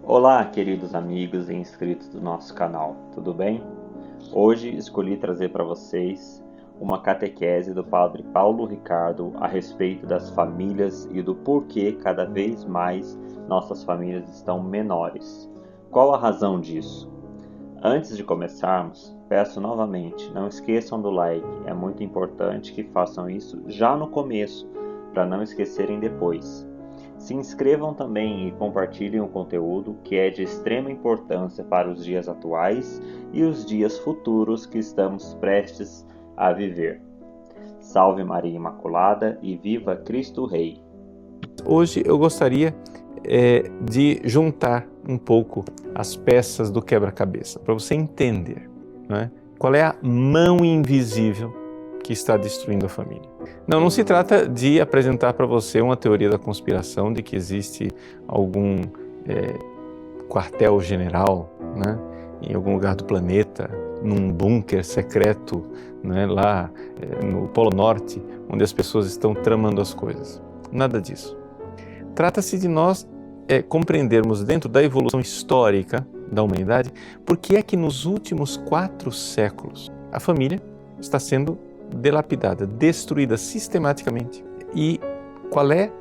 Olá, queridos amigos e inscritos do nosso canal, tudo bem? Hoje escolhi trazer para vocês uma catequese do Padre Paulo Ricardo a respeito das famílias e do porquê cada vez mais nossas famílias estão menores. Qual a razão disso? Antes de começarmos, peço novamente, não esqueçam do like, é muito importante que façam isso já no começo, para não esquecerem depois. Se inscrevam também e compartilhem o conteúdo que é de extrema importância para os dias atuais e os dias futuros que estamos prestes a viver. Salve Maria Imaculada e viva Cristo Rei! Hoje eu gostaria de juntar um pouco as peças do quebra-cabeça, para você entender, né, qual é a mão invisível que está destruindo a família. Não se trata de apresentar para você uma teoria da conspiração de que existe algum quartel-general, né, em algum lugar do planeta, num bunker secreto, né, lá no Polo Norte, onde as pessoas estão tramando as coisas. Nada disso. Trata-se de nós compreendermos dentro da evolução histórica da humanidade por que é que nos últimos 4 séculos a família está sendo delapidada, destruída sistematicamente. E qual é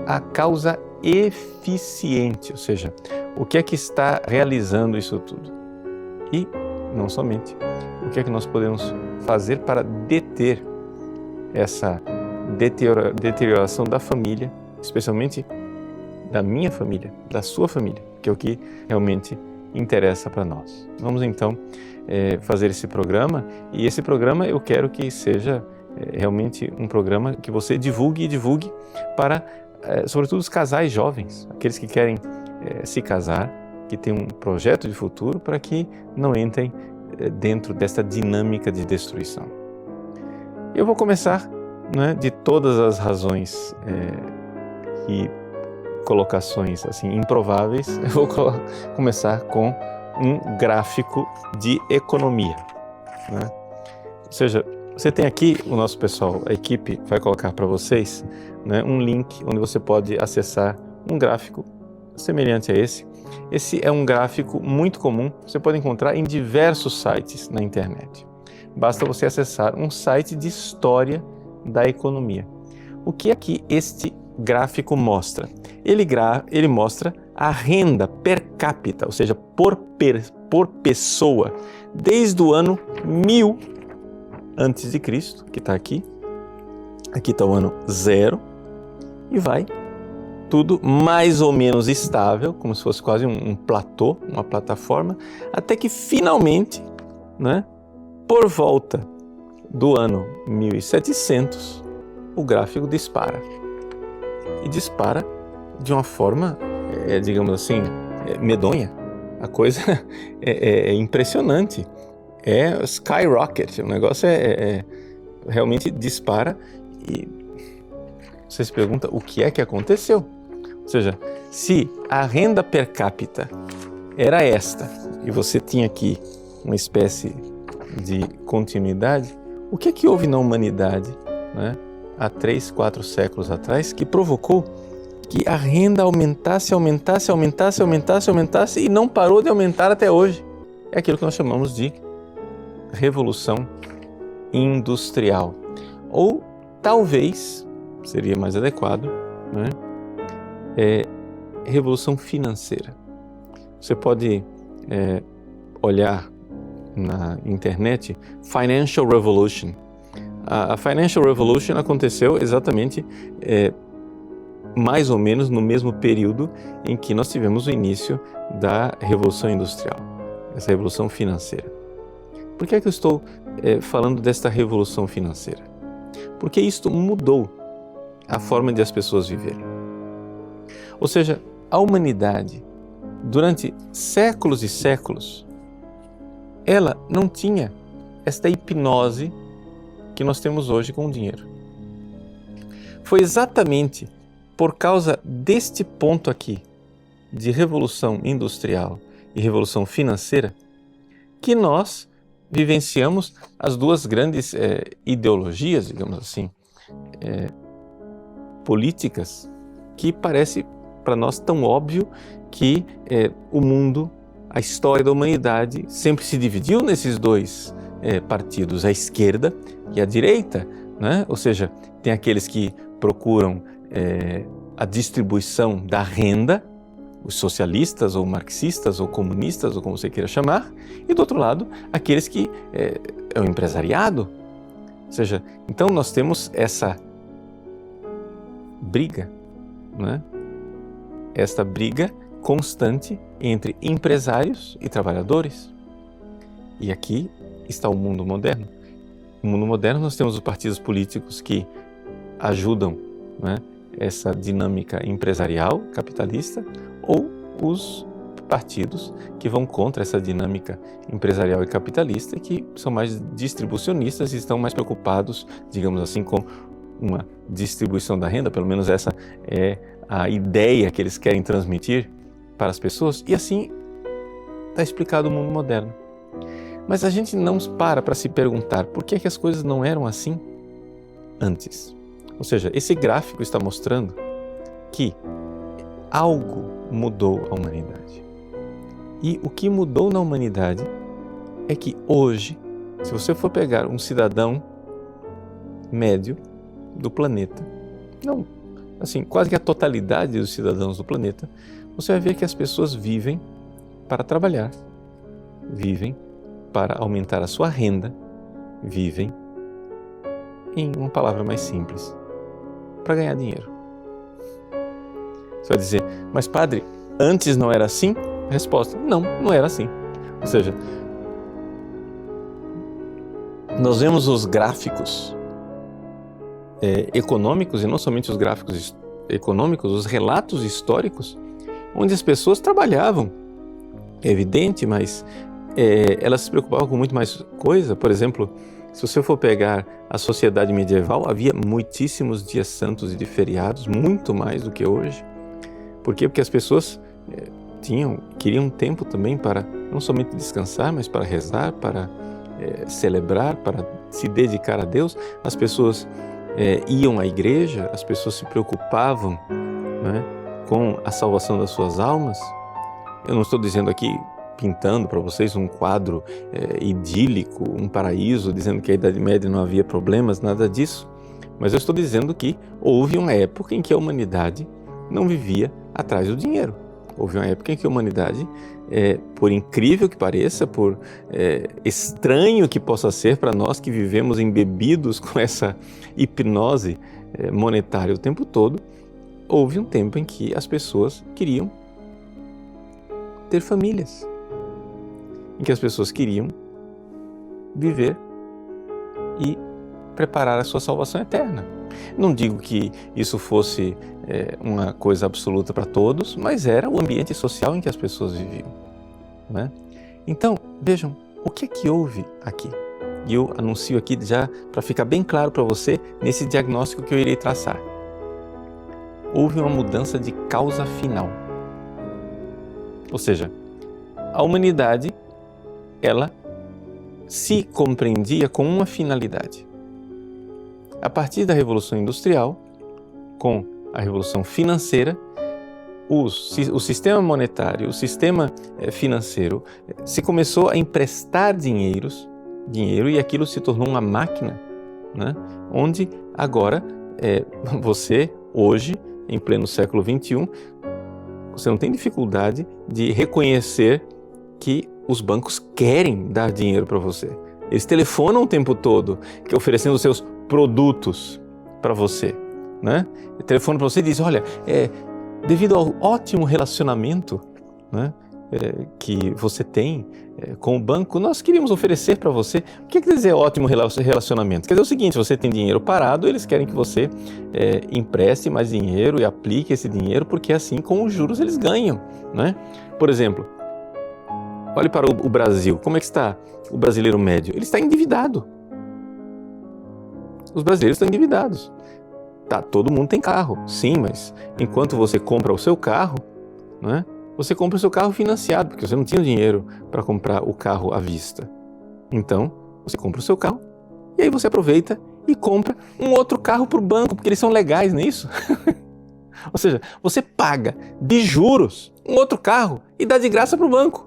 a causa eficiente, ou seja, o que é que está realizando isso tudo? E, não somente, o que é que nós podemos fazer para deter essa deterioração da família, especialmente da minha família, da sua família, que é o que realmente interessa para nós. Vamos então fazer esse programa, e esse programa eu quero que seja realmente um programa que você divulgue para, sobretudo, os casais jovens, aqueles que querem se casar, que têm um projeto de futuro, para que não entrem dentro desta dinâmica de destruição. Eu vou começar, né, de todas as razões e colocações assim improváveis, eu vou começar com um gráfico de economia, né? Ou seja, você tem aqui, o nosso pessoal, a equipe vai colocar para vocês, né, um link onde você pode acessar um gráfico semelhante a esse. Esse é um gráfico muito comum, você pode encontrar em diversos sites na internet. Basta você acessar um site de história da economia. O que é que este gráfico mostra? Ele mostra a renda per capita, ou seja, por pessoa, desde o ano 1000 antes de Cristo, que está aqui está o ano 0, e vai tudo mais ou menos estável, como se fosse quase um platô, uma plataforma, até que finalmente, né, por volta do ano 1700, o gráfico dispara. E dispara de uma forma, digamos assim, medonha. A coisa é impressionante. É skyrocket. O negócio realmente dispara. E você se pergunta o que é que aconteceu. Ou seja, se a renda per capita era esta e você tinha aqui uma espécie de continuidade, o que é que houve na humanidade, né, há 3, 4 séculos atrás, que provocou que a renda aumentasse e não parou de aumentar até hoje? É aquilo que nós chamamos de Revolução Industrial. Ou talvez, seria mais adequado, né, Revolução Financeira. Você pode olhar na internet Financial Revolution. A Financial Revolution aconteceu exatamente mais ou menos no mesmo período em que nós tivemos o início da Revolução Industrial, essa Revolução Financeira. Por que é que eu estou falando desta Revolução Financeira? Porque isto mudou a forma de as pessoas viverem. Ou seja, a humanidade, durante séculos e séculos, ela não tinha esta hipnose que nós temos hoje com o dinheiro. Foi exatamente por causa deste ponto aqui, de revolução industrial e revolução financeira, que nós vivenciamos as duas grandes políticas, que parece para nós tão óbvio que o mundo, a história da humanidade sempre se dividiu nesses dois partidos, a esquerda e a direita, né? Ou seja, tem aqueles que procuram a distribuição da renda, os socialistas ou marxistas ou comunistas ou como você queira chamar, e do outro lado, aqueles que é o empresariado. Ou seja, então nós temos essa briga, né? Esta briga constante entre empresários e trabalhadores. E aqui está o mundo moderno. No mundo moderno nós temos os partidos políticos que ajudam, né, essa dinâmica empresarial, capitalista, ou os partidos que vão contra essa dinâmica empresarial e capitalista e que são mais distribucionistas e estão mais preocupados, digamos assim, com uma distribuição da renda, pelo menos essa é a ideia que eles querem transmitir para as pessoas, e assim está explicado o mundo moderno. Mas a gente não para se perguntar por que as coisas não eram assim antes. Ou seja, esse gráfico está mostrando que algo mudou a humanidade. E o que mudou na humanidade é que hoje, se você for pegar um cidadão médio do planeta, não, assim, quase que a totalidade dos cidadãos do planeta, você vai ver que as pessoas vivem para trabalhar, vivem para aumentar a sua renda, vivem, em uma palavra mais simples, para ganhar dinheiro. Você vai dizer, mas padre, antes não era assim? A resposta, não era assim. Ou seja, nós vemos os gráficos econômicos, e não somente os gráficos econômicos, os relatos históricos, onde as pessoas trabalhavam. É evidente, mas elas se preocupavam com muito mais coisa. Por exemplo, se você for pegar a sociedade medieval, havia muitíssimos dias santos e de feriados, muito mais do que hoje. Por quê? Porque as pessoas queriam tempo também para não somente descansar, mas para rezar, para celebrar, para se dedicar a Deus. As pessoas iam à igreja, as pessoas se preocupavam, né, com a salvação das suas almas. Eu não estou dizendo aqui, pintando para vocês um quadro idílico, um paraíso, dizendo que a Idade Média não havia problemas, nada disso. Mas eu estou dizendo que houve uma época em que a humanidade não vivia atrás do dinheiro. Houve uma época em que a humanidade, por incrível que pareça, por estranho que possa ser para nós que vivemos embebidos com essa hipnose monetária o tempo todo, houve um tempo em que as pessoas queriam ter famílias, em que as pessoas queriam viver e preparar a sua salvação eterna. Não digo que isso fosse uma coisa absoluta para todos, mas era o ambiente social em que as pessoas viviam, né? Então, vejam, o que é que houve aqui? E eu anuncio aqui já para ficar bem claro para você nesse diagnóstico que eu irei traçar. Houve uma mudança de causa final. Ou seja, a humanidade, ela se compreendia com uma finalidade. A partir da Revolução Industrial, com a Revolução Financeira, o sistema monetário, o sistema financeiro, se começou a emprestar dinheiro e aquilo se tornou uma máquina, né? Onde agora você, hoje, em pleno século XXI, você não tem dificuldade de reconhecer que os bancos querem dar dinheiro para você. Eles telefonam o tempo todo, oferecendo os seus produtos para você, né? Ele telefona para você e diz, olha, devido ao ótimo relacionamento, né, que você tem com o banco, nós queríamos oferecer para você. O que quer dizer ótimo relacionamento? Quer dizer o seguinte, você tem dinheiro parado, eles querem que você empreste mais dinheiro e aplique esse dinheiro, porque assim com os juros eles ganham, né? Por exemplo, olhe para o Brasil. Como é que está o brasileiro médio? Ele está endividado. Os brasileiros estão endividados. Tá, todo mundo tem carro, sim, mas enquanto você compra o seu carro, né, você compra o seu carro financiado, porque você não tinha dinheiro para comprar o carro à vista. Então, você compra o seu carro e aí você aproveita e compra um outro carro para o banco, porque eles são legais, não é isso? Ou seja, você paga de juros um outro carro e dá de graça para o banco.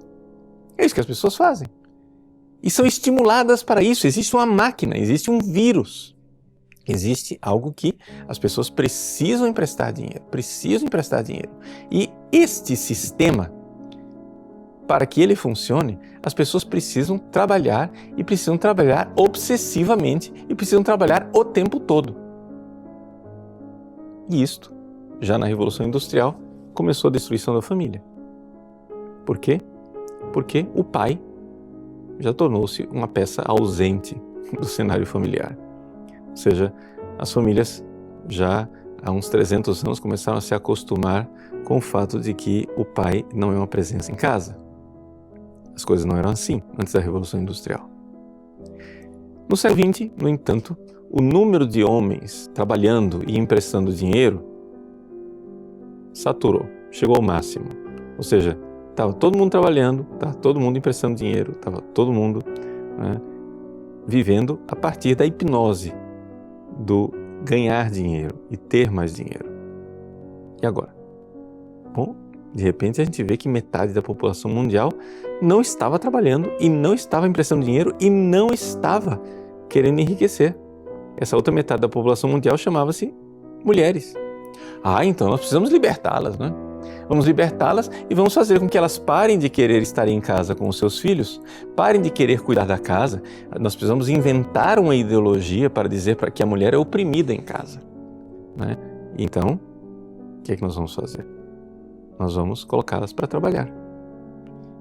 É isso que as pessoas fazem. E são estimuladas para isso. Existe uma máquina, existe um vírus. Existe algo que as pessoas precisam emprestar dinheiro. E este sistema, para que ele funcione, as pessoas precisam trabalhar e precisam trabalhar obsessivamente e precisam trabalhar o tempo todo. E isto, já na Revolução Industrial, começou a destruição da família. Por quê? Porque o pai já tornou-se uma peça ausente do cenário familiar. Ou seja, as famílias já há uns 300 anos começaram a se acostumar com o fato de que o pai não é uma presença em casa. As coisas não eram assim antes da Revolução Industrial. No século XX, no entanto, o número de homens trabalhando e emprestando dinheiro saturou, chegou ao máximo. Ou seja, estava todo mundo trabalhando, estava todo mundo emprestando dinheiro, estava todo mundo vivendo a partir da hipnose do ganhar dinheiro e ter mais dinheiro. E agora? Bom, de repente a gente vê que metade da população mundial não estava trabalhando e não estava emprestando dinheiro e não estava querendo enriquecer. Essa outra metade da população mundial chamava-se mulheres. Então nós precisamos libertá-las, né? Vamos libertá-las e vamos fazer com que elas parem de querer estar em casa com os seus filhos, parem de querer cuidar da casa. Nós precisamos inventar uma ideologia para dizer que a mulher é oprimida em casa, né? Então, o que é que nós vamos fazer? Nós vamos colocá-las para trabalhar.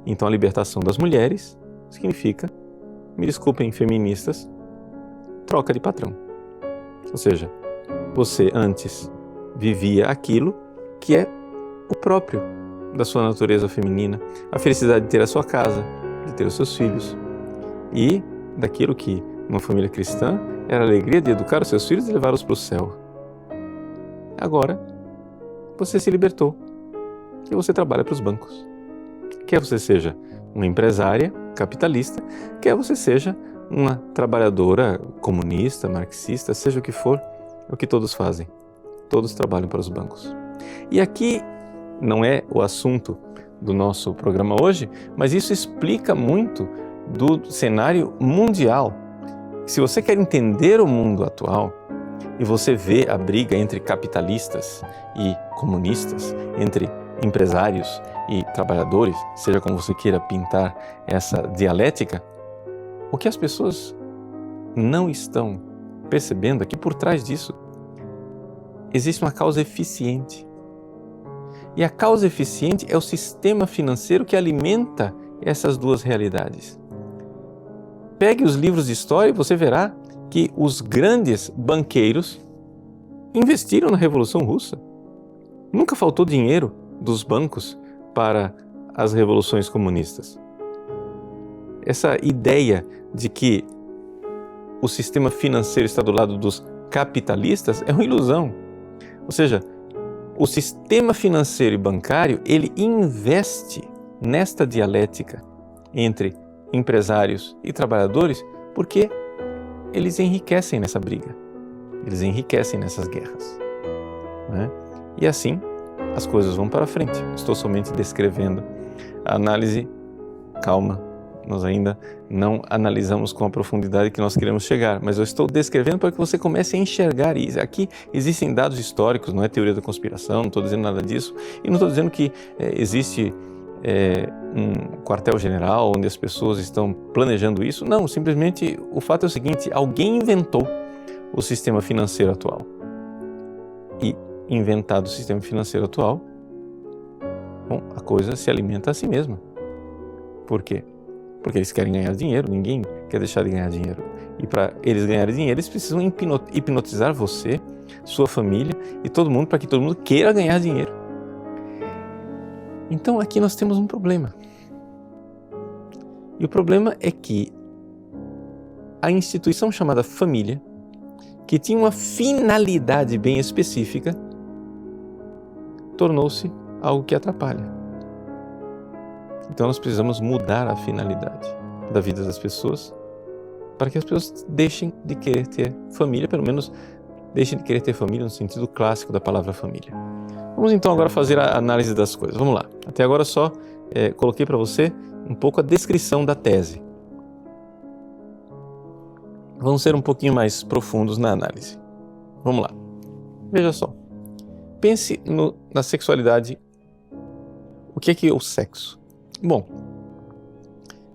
Então a libertação das mulheres significa, me desculpem feministas, troca de patrão. Ou seja, você antes vivia aquilo que é o próprio da sua natureza feminina, a felicidade de ter a sua casa, de ter os seus filhos, e daquilo que, numa família cristã, era a alegria de educar os seus filhos e levá-los para o céu. Agora, você se libertou e você trabalha para os bancos. Quer você seja uma empresária capitalista, quer você seja uma trabalhadora comunista, marxista, seja o que for, é o que todos fazem. Todos trabalham para os bancos. E aqui não é o assunto do nosso programa hoje, mas isso explica muito do cenário mundial. Se você quer entender o mundo atual e você vê a briga entre capitalistas e comunistas, entre empresários e trabalhadores, seja como você queira pintar essa dialética, o que as pessoas não estão percebendo é que por trás disso existe uma causa eficiente. E a causa eficiente é o sistema financeiro que alimenta essas duas realidades. Pegue os livros de história e você verá que os grandes banqueiros investiram na Revolução Russa. Nunca faltou dinheiro dos bancos para as revoluções comunistas. Essa ideia de que o sistema financeiro está do lado dos capitalistas é uma ilusão. Ou seja, o sistema financeiro e bancário, ele investe nesta dialética entre empresários e trabalhadores porque eles enriquecem nessa briga, eles enriquecem nessas guerras, né? E assim as coisas vão para frente. Estou somente descrevendo a análise. Calma, nós ainda não analisamos com a profundidade que nós queremos chegar, mas eu estou descrevendo para que você comece a enxergar isso. Aqui existem dados históricos, não é teoria da conspiração, não estou dizendo nada disso, e não estou dizendo que existe um quartel-general onde as pessoas estão planejando isso. Não, simplesmente o fato é o seguinte: alguém inventou o sistema financeiro atual. E inventado o sistema financeiro atual, bom, a coisa se alimenta a si mesma. Por quê? Porque eles querem ganhar dinheiro, ninguém quer deixar de ganhar dinheiro. E para eles ganharem dinheiro, eles precisam hipnotizar você, sua família e todo mundo para que todo mundo queira ganhar dinheiro. Então aqui nós temos um problema. E o problema é que a instituição chamada família, que tinha uma finalidade bem específica, tornou-se algo que atrapalha. Então nós precisamos mudar a finalidade da vida das pessoas para que as pessoas deixem de querer ter família, pelo menos deixem de querer ter família no sentido clássico da palavra família. Vamos então agora fazer a análise das coisas. Vamos lá. Até agora só coloquei para você um pouco a descrição da tese. Vamos ser um pouquinho mais profundos na análise. Vamos lá. Veja só. Pense na sexualidade. O que é o sexo? Bom,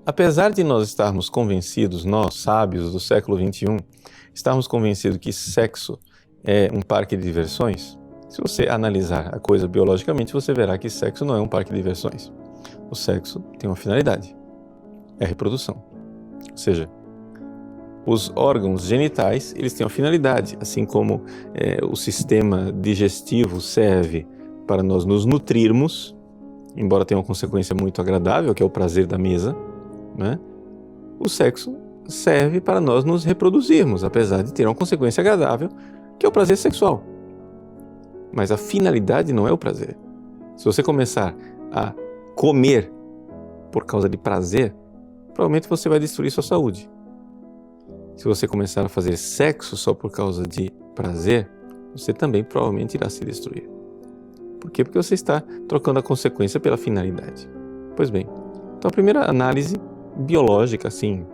apesar de nós estarmos convencidos, nós, sábios do século XXI, estarmos convencidos que sexo é um parque de diversões, se você analisar a coisa biologicamente, você verá que sexo não é um parque de diversões. O sexo tem uma finalidade, é a reprodução. Ou seja, os órgãos genitais, eles têm uma finalidade, assim como o sistema digestivo serve para nós nos nutrirmos, embora tenha uma consequência muito agradável, que é o prazer da mesa, né? O sexo serve para nós nos reproduzirmos, apesar de ter uma consequência agradável, que é o prazer sexual. Mas a finalidade não é o prazer. Se você começar a comer por causa de prazer, provavelmente você vai destruir sua saúde. Se você começar a fazer sexo só por causa de prazer, você também provavelmente irá se destruir. Por quê? Porque você está trocando a consequência pela finalidade. Pois bem, então a primeira análise biológica, assim,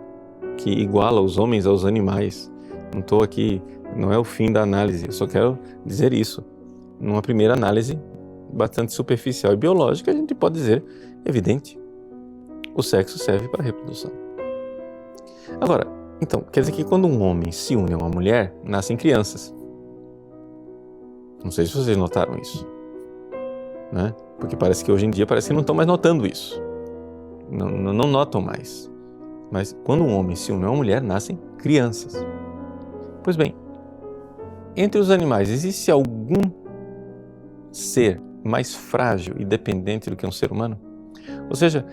que iguala os homens aos animais, não estou aqui, não é o fim da análise, eu só quero dizer isso. Numa primeira análise bastante superficial e biológica, a gente pode dizer, evidente, o sexo serve para a reprodução. Agora, então, quer dizer que quando um homem se une a uma mulher, nascem crianças. Não sei se vocês notaram isso, né? Porque parece que hoje em dia parece que não estão mais notando isso. Não notam mais. Mas quando um homem se une a uma mulher, nascem crianças. Pois bem, entre os animais, existe algum ser mais frágil e dependente do que um ser humano? Ou seja,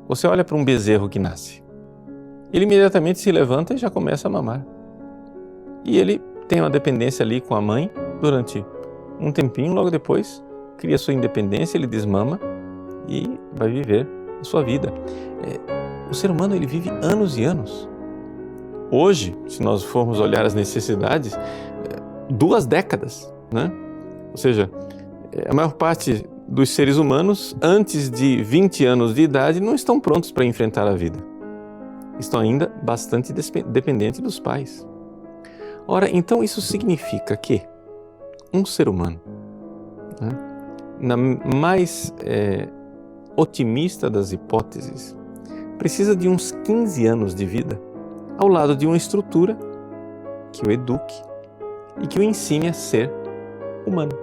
você olha para um bezerro que nasce. Ele imediatamente se levanta e já começa a mamar. E ele tem uma dependência ali com a mãe durante um tempinho, logo depois cria sua independência, ele desmama e vai viver a sua vida. O ser humano, ele vive anos e anos. Hoje, se nós formos olhar as necessidades, 2 décadas, né? Ou seja, a maior parte dos seres humanos, antes de 20 anos de idade, não estão prontos para enfrentar a vida. Estão ainda bastante dependentes dos pais. Ora, então isso significa que um ser humano, né, na mais otimista das hipóteses, precisa de uns 15 anos de vida ao lado de uma estrutura que o eduque e que o ensine a ser humano.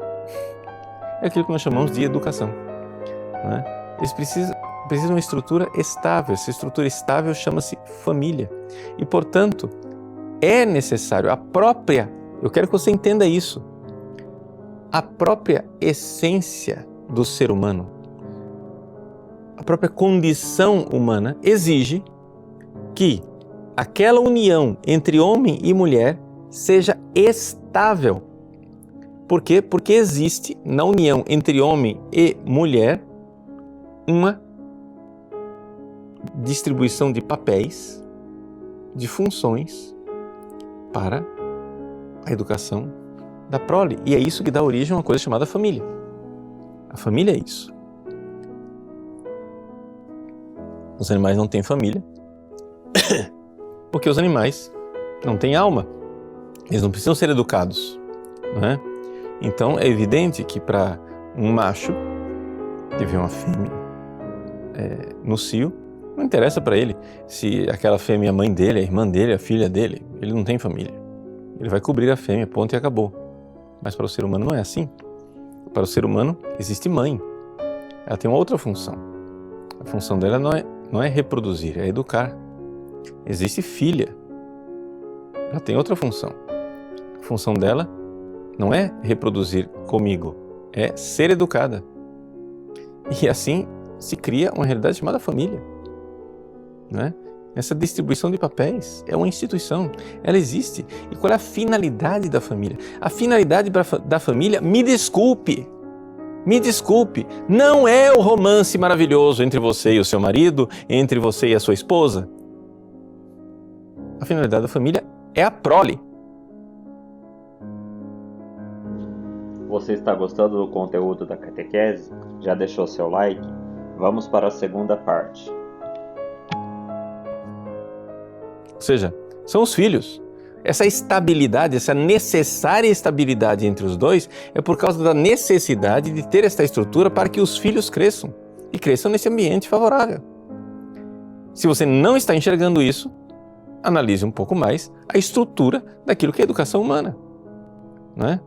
É aquilo que nós chamamos de educação, né? Eles precisam de uma estrutura estável. Essa estrutura estável chama-se família. E, portanto, é necessário eu quero que você entenda isso, a própria essência do ser humano, a própria condição humana exige que aquela união entre homem e mulher seja estável. Por quê? Porque existe na união entre homem e mulher uma distribuição de papéis, de funções para a educação da prole. E é isso que dá origem a uma coisa chamada família. A família é isso. Os animais não têm família porque os animais não têm alma. Eles não precisam ser educados, não é? Então é evidente que para um macho que vê uma fêmea no cio, não interessa para ele se aquela fêmea é a mãe dele, a irmã dele, a filha dele. Ele não tem família. Ele vai cobrir a fêmea, ponto e acabou. Mas para o ser humano não é assim. Para o ser humano existe mãe. Ela tem uma outra função. A função dela não é reproduzir, é educar. Existe filha. Ela tem outra função. A função dela não é reproduzir comigo, é ser educada. E assim se cria uma realidade chamada família, né? Essa distribuição de papéis é uma instituição, ela existe. E qual é a finalidade da família? A finalidade da família, me desculpe, não é o romance maravilhoso entre você e o seu marido, entre você e a sua esposa. A finalidade da família é a prole. Você está gostando do conteúdo da catequese? Já deixou seu like? Vamos para a segunda parte. Ou seja, são os filhos. Essa estabilidade, essa necessária estabilidade entre os dois é por causa da necessidade de ter esta estrutura para que os filhos cresçam e cresçam nesse ambiente favorável. Se você não está enxergando isso, analise um pouco mais a estrutura daquilo que é a educação humana, né?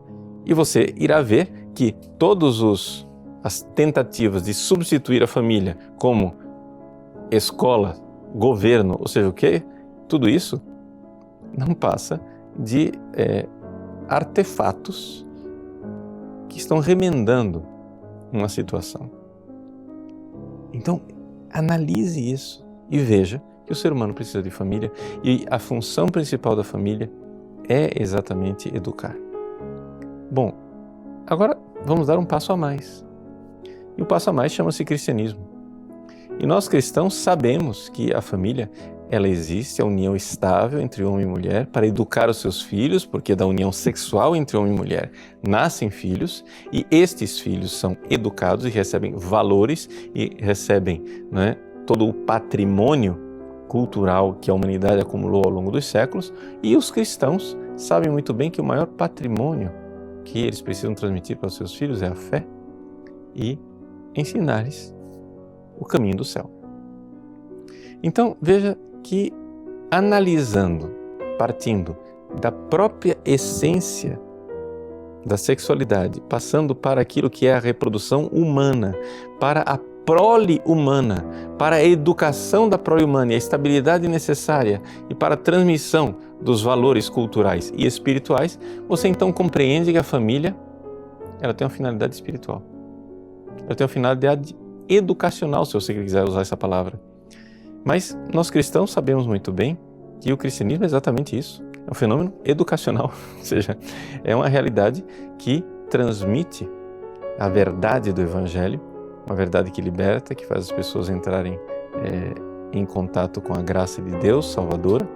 E você irá ver que todas as tentativas de substituir a família como escola, governo, ou seja, o quê? Tudo isso não passa de artefatos que estão remendando uma situação. Então, analise isso e veja que o ser humano precisa de família e a função principal da família é exatamente educar. Bom, agora vamos dar um passo a mais. E o passo a mais chama-se cristianismo. E nós cristãos sabemos que a família, ela existe, a união estável entre homem e mulher para educar os seus filhos, porque da união sexual entre homem e mulher nascem filhos e estes filhos são educados e recebem valores e recebem, né, todo o patrimônio cultural que a humanidade acumulou ao longo dos séculos, e os cristãos sabem muito bem que o maior patrimônio que eles precisam transmitir para os seus filhos é a fé e ensinar-lhes o caminho do céu. Então, veja que analisando, partindo da própria essência da sexualidade, passando para aquilo que é a reprodução humana, para a prole humana, para a educação da prole humana e a estabilidade necessária e para a transmissão dos valores culturais e espirituais, você então compreende que a família, ela tem uma finalidade espiritual. Ela tem uma finalidade educacional, se você quiser usar essa palavra. Mas nós cristãos sabemos muito bem que o cristianismo é exatamente isso. É um fenômeno educacional, ou seja, é uma realidade que transmite a verdade do Evangelho, uma verdade que liberta, que faz as pessoas entrarem em contato com a graça de Deus salvadora.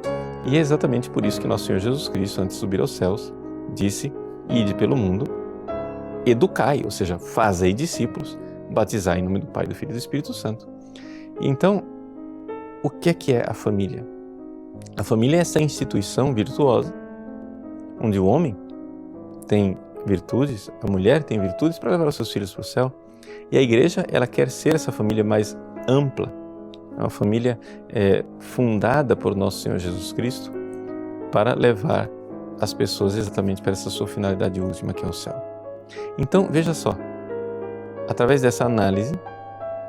E é exatamente por isso que nosso Senhor Jesus Cristo, antes de subir aos céus, disse: ide pelo mundo, educai, ou seja, fazei discípulos, batizai em nome do Pai, do Filho e do Espírito Santo. Então, o que é a família? A família é essa instituição virtuosa, onde o homem tem virtudes, a mulher tem virtudes para levar os seus filhos para o céu. E a igreja, ela quer ser essa família mais ampla, uma família fundada por nosso Senhor Jesus Cristo para levar as pessoas exatamente para essa sua finalidade última, que é o céu. Então, veja só, através dessa análise,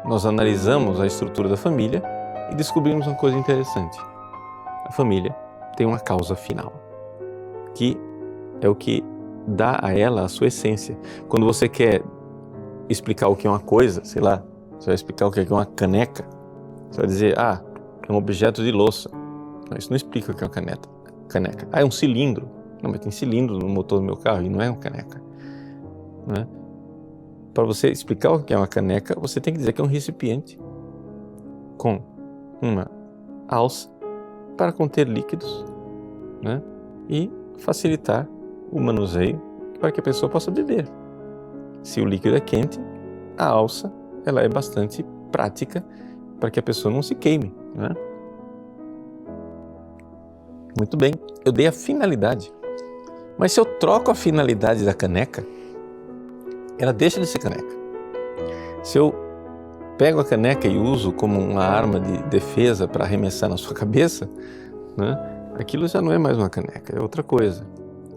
nós analisamos a estrutura da família e descobrimos uma coisa interessante. A família tem uma causa final, que é o que dá a ela a sua essência. Quando você quer explicar o que é uma coisa, sei lá, você vai explicar o que é uma caneca, você vai dizer, é um objeto de louça. Não, isso não explica o que é uma caneca. É um cilindro. Não, mas tem cilindro no motor do meu carro e não é uma caneca. Né? Para você explicar o que é uma caneca, você tem que dizer que é um recipiente com uma alça para conter líquidos, né? E facilitar o manuseio para que a pessoa possa beber. Se o líquido é quente, a alça ela é bastante prática para que a pessoa não se queime, né? Muito bem, eu dei a finalidade. Mas se eu troco a finalidade da caneca, ela deixa de ser caneca. Se eu pego a caneca e uso como uma arma de defesa para arremessar na sua cabeça, né, aquilo já não é mais uma caneca, é outra coisa.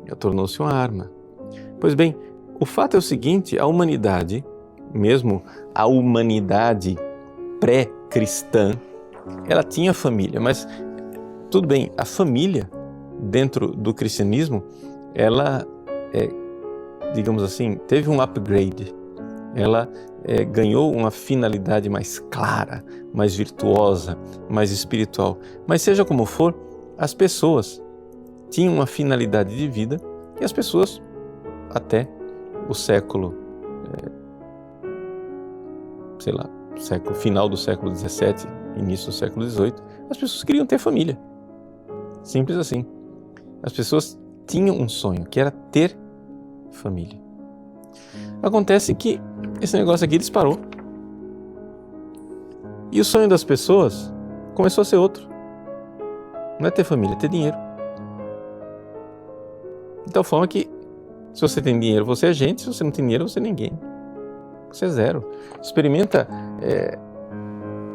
Já tornou-se uma arma. Pois bem, o fato é o seguinte, a humanidade, mesmo a humanidade pré-cristã, ela tinha família, mas tudo bem, a família dentro do cristianismo, ela, digamos assim, teve um upgrade. Ela ganhou uma finalidade mais clara, mais virtuosa, mais espiritual. Mas seja como for, as pessoas tinham uma finalidade de vida e as pessoas, até o século, final do século XVII, início do século XVIII, as pessoas queriam ter família. Simples assim. As pessoas tinham um sonho, que era ter família. Acontece que esse negócio aqui disparou. E o sonho das pessoas começou a ser outro. Não é ter família, é ter dinheiro. De tal forma que, se você tem dinheiro, você é gente. Se você não tem dinheiro, você é ninguém. Você é zero. Experimenta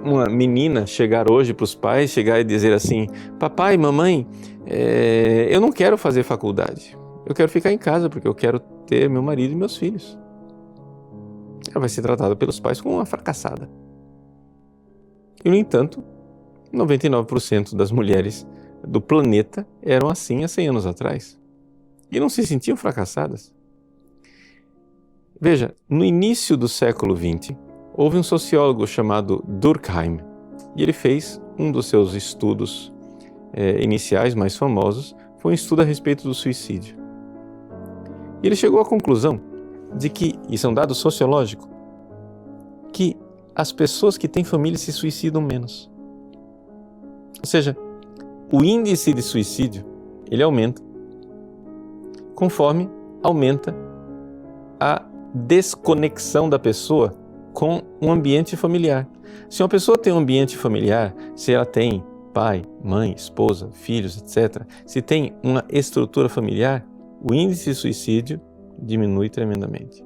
uma menina chegar hoje para os pais, chegar e dizer assim: papai, mamãe, eu não quero fazer faculdade. Eu quero ficar em casa porque eu quero ter meu marido e meus filhos. Ela vai ser tratada pelos pais como uma fracassada. E, no entanto, 99% das mulheres do planeta eram assim há 100 anos atrás. E não se sentiam fracassadas. Veja, no início do século XX, houve um sociólogo chamado Durkheim, e ele fez um dos seus estudos iniciais mais famosos, foi um estudo a respeito do suicídio. E ele chegou à conclusão de que, isso é um dado sociológico, que as pessoas que têm família se suicidam menos. Ou seja, o índice de suicídio, ele aumenta conforme aumenta a desconexão da pessoa com um ambiente familiar. Se uma pessoa tem um ambiente familiar, se ela tem pai, mãe, esposa, filhos, etc., se tem uma estrutura familiar, o índice de suicídio diminui tremendamente.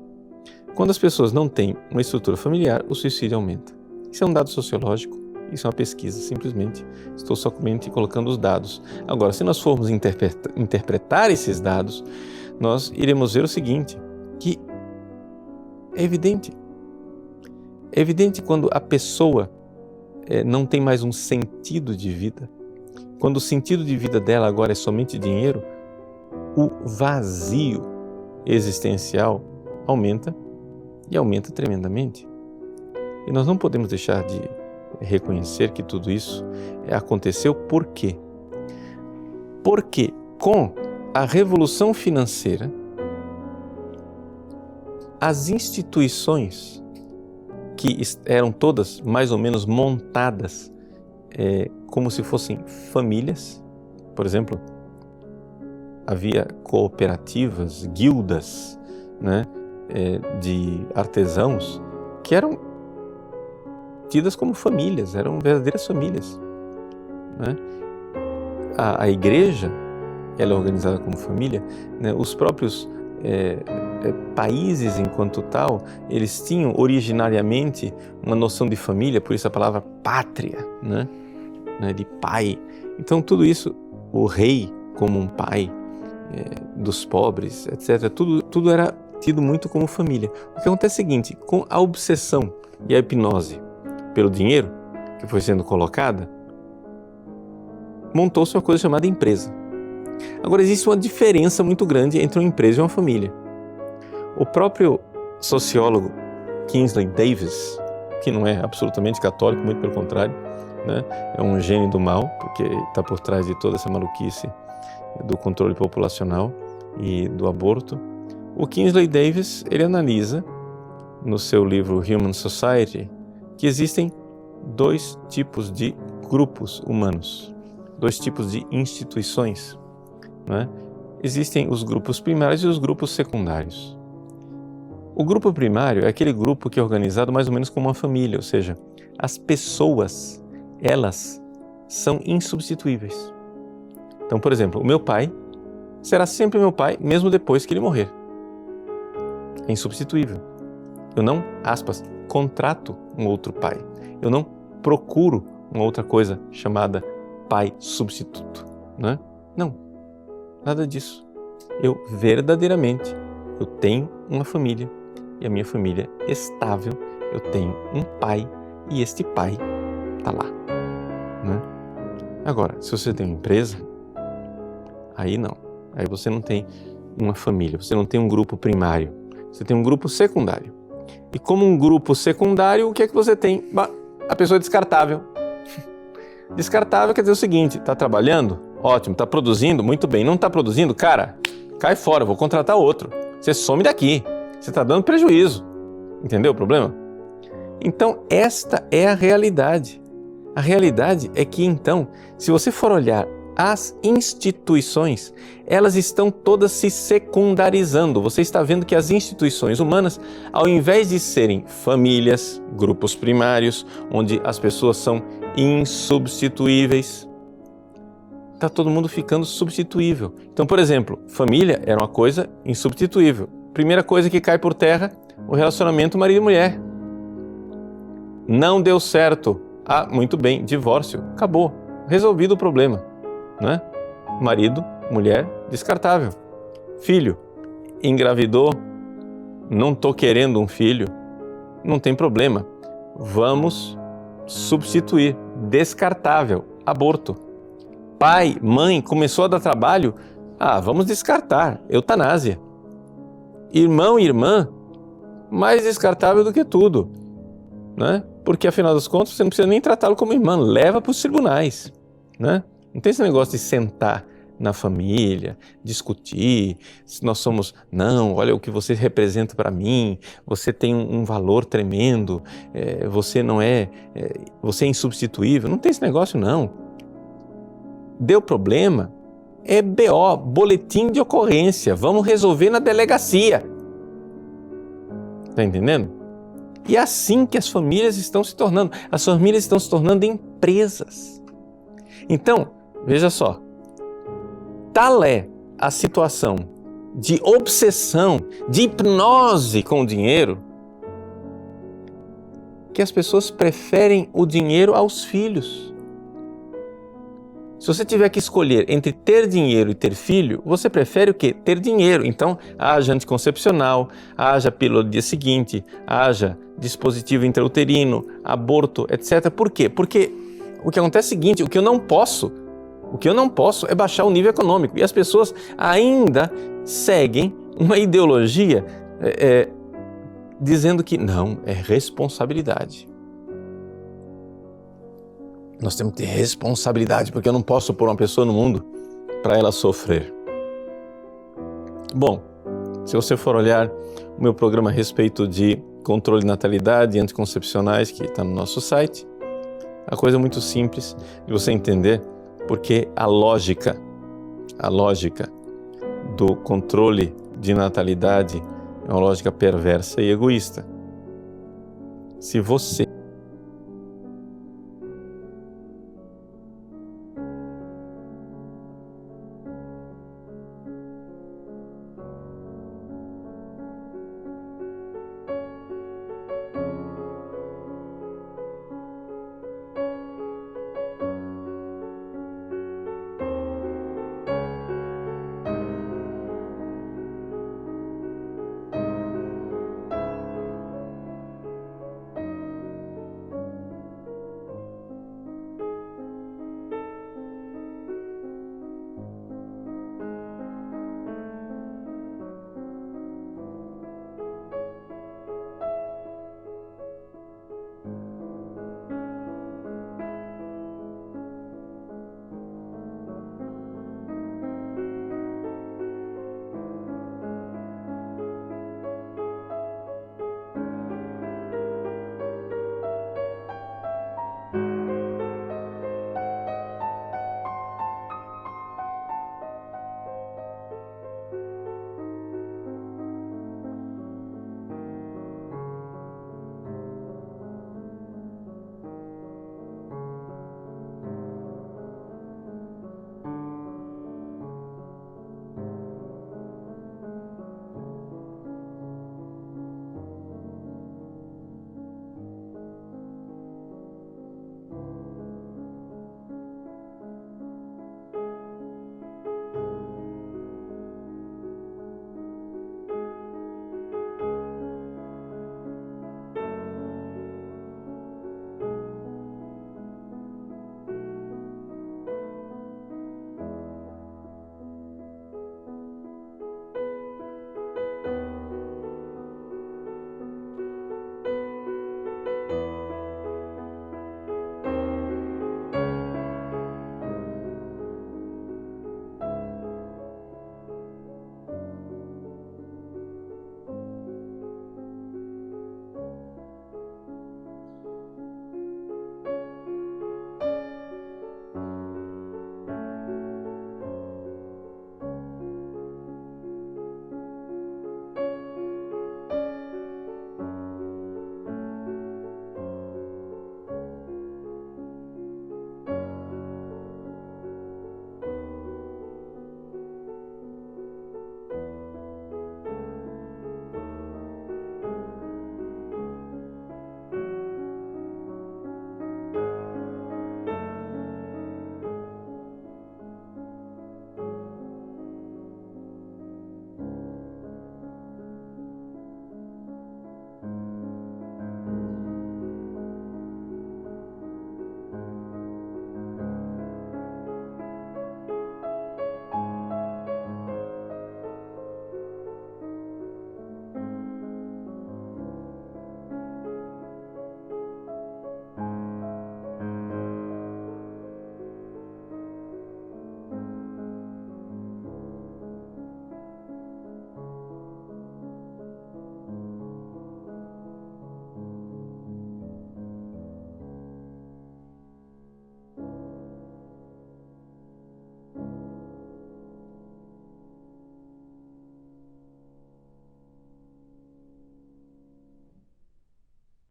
Quando as pessoas não têm uma estrutura familiar, o suicídio aumenta. Isso é um dado sociológico, isso é uma pesquisa, simplesmente estou somente colocando os dados. Agora, se nós formos interpretar esses dados, nós iremos ver o seguinte, que é evidente quando a pessoa não tem mais um sentido de vida, quando o sentido de vida dela agora é somente dinheiro, o vazio existencial aumenta e aumenta tremendamente. E nós não podemos deixar de reconhecer que tudo isso aconteceu por quê? Porque com a revolução financeira, as instituições que eram todas mais ou menos montadas como se fossem famílias, por exemplo, havia cooperativas, guildas, né, de artesãos que eram tidas como famílias, eram verdadeiras famílias, né? A igreja, ela é organizada como família, né? Os próprios países enquanto tal, eles tinham originariamente uma noção de família, por isso a palavra pátria, né? De pai. Então tudo isso, o rei como um pai dos pobres, etc., tudo era tido muito como família. O que acontece é o seguinte, com a obsessão e a hipnose pelo dinheiro que foi sendo colocada, montou-se uma coisa chamada empresa. Agora, existe uma diferença muito grande entre uma empresa e uma família. O próprio sociólogo Kingsley Davis, que não é absolutamente católico, muito pelo contrário, né? É um gênio do mal, porque está por trás de toda essa maluquice do controle populacional e do aborto. O Kingsley Davis, ele analisa no seu livro Human Society que existem dois tipos de grupos humanos, dois tipos de instituições, né? Existem os grupos primários e os grupos secundários. O grupo primário é aquele grupo que é organizado mais ou menos como uma família, ou seja, as pessoas, elas são insubstituíveis. Então, por exemplo, o meu pai será sempre meu pai, mesmo depois que ele morrer. É insubstituível. Eu não, aspas, contrato um outro pai. Eu não procuro uma outra coisa chamada pai substituto, né? Não, nada disso. Eu verdadeiramente, eu tenho uma família e a minha família é estável. Eu tenho um pai e este pai está lá, né? Agora, se você tem uma empresa, aí não. Aí você não tem uma família, você não tem um grupo primário, você tem um grupo secundário. E como um grupo secundário, o que é que você tem? A pessoa é descartável. Descartável quer dizer o seguinte, está trabalhando? Ótimo. Está produzindo? Muito bem. Não está produzindo? Cara, cai fora, eu vou contratar outro. Você some daqui. Você está dando prejuízo. Entendeu o problema? Então, esta é a realidade. A realidade é que, então, se você for olhar as instituições, elas estão todas se secundarizando. Você está vendo que as instituições humanas, ao invés de serem famílias, grupos primários, onde as pessoas são insubstituíveis, está todo mundo ficando substituível. Então, por exemplo, família era uma coisa insubstituível. Primeira coisa que cai por terra, o relacionamento marido e mulher. Não deu certo. Ah, muito bem, divórcio, acabou, resolvido o problema, né? Marido, mulher, descartável. Filho, engravidou, não estou querendo um filho, não tem problema, vamos substituir, descartável, aborto. Pai, mãe, começou a dar trabalho, vamos descartar, eutanásia. Irmão e irmã, mais descartável do que tudo, né? Porque afinal das contas você não precisa nem tratá-lo como irmão, leva para os tribunais, né? Não tem esse negócio de sentar na família, discutir, se nós somos, não, olha o que você representa para mim, você tem um valor tremendo, você não é, você é insubstituível, não tem esse negócio não. Deu problema, é BO, boletim de ocorrência, vamos resolver na delegacia. Tá entendendo? E é assim que as famílias estão se tornando. As famílias estão se tornando empresas. Então, veja só, tal é a situação de obsessão, de hipnose com o dinheiro, que as pessoas preferem o dinheiro aos filhos. Se você tiver que escolher entre ter dinheiro e ter filho, você prefere o quê? Ter dinheiro. Então, haja anticoncepcional, haja pílula do dia seguinte, haja dispositivo intrauterino, aborto, etc. Por quê? Porque o que acontece é o seguinte, o que eu não posso é baixar o nível econômico. E as pessoas ainda seguem uma ideologia dizendo que não, é responsabilidade. Nós temos que ter responsabilidade, porque eu não posso pôr uma pessoa no mundo para ela sofrer. Bom, se você for olhar o meu programa a respeito de controle de natalidade e anticoncepcionais, que está no nosso site, a coisa é muito simples de você entender, porque a lógica do controle de natalidade é uma lógica perversa e egoísta. Se você